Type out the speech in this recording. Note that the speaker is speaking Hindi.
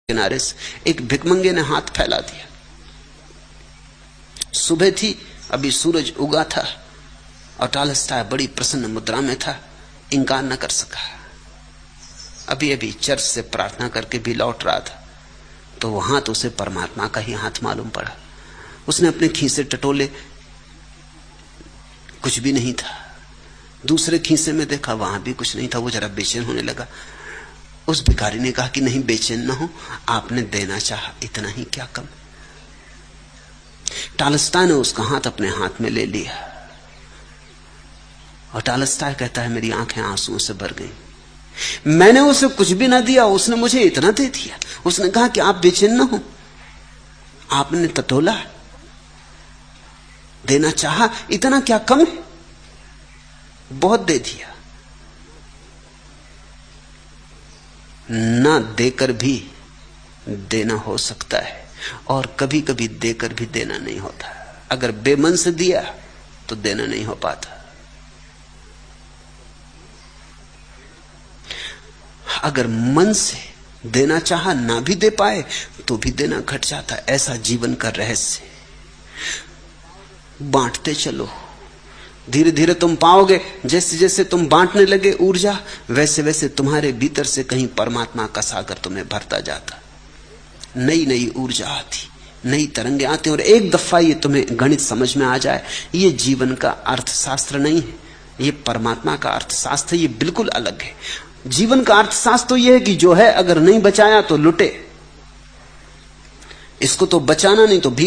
किनारे से एक भिकमंगे ने हाथ फैला दिया। सुबह थी, अभी सूरज उगा था और टालस्टाय बड़ी प्रसन्न मुद्रा में था, इंकार न कर सका। अभी अभी चर्च से प्रार्थना करके भी लौट रहा था तो वो हाथ उसे परमात्मा का ही हाथ मालूम पड़ा। उसने अपने खीसे टटोले, कुछ भी नहीं था। दूसरे खीसे में देखा, वहां भी कुछ नहीं था। वो जरा बेचैन होने लगा। उस भिखारी ने कहा कि नहीं, बेचैन ना हो, आपने देना चाहा, इतना ही क्या कम। टालस्टाय ने उसका हाथ अपने हाथ में ले लिया और टालस्टाय कहता है, मेरी आंखें आंसुओं से भर गई। मैंने उसे कुछ भी ना दिया, उसने मुझे इतना दे दिया। उसने कहा कि आप बेचैन ना हो, आपने टटोला, देना चाहा, इतना क्या कम है, बहुत दे दिया। ना देकर भी देना हो सकता है और कभी कभी देकर भी देना नहीं होता। अगर बेमन से दिया तो देना नहीं हो पाता। अगर मन से देना चाहा, ना भी दे पाए तो भी देना घट जाता। ऐसा जीवन का रहस्य। बांटते चलो, धीरे धीरे तुम पाओगे, जैसे जैसे तुम बांटने लगे ऊर्जा, वैसे वैसे तुम्हारे भीतर से कहीं परमात्मा का सागर तुम्हें भरता जाता। नई नई ऊर्जा आती, नई तरंगे आती। और एक दफा ये तुम्हें गणित समझ में आ जाए, ये जीवन का अर्थशास्त्र नहीं है, ये परमात्मा का अर्थशास्त्र है। ये बिल्कुल अलग है। जीवन का अर्थशास्त्र तो यह है कि जो है अगर नहीं बचाया तो लुटे, इसको तो बचाना नहीं तो भी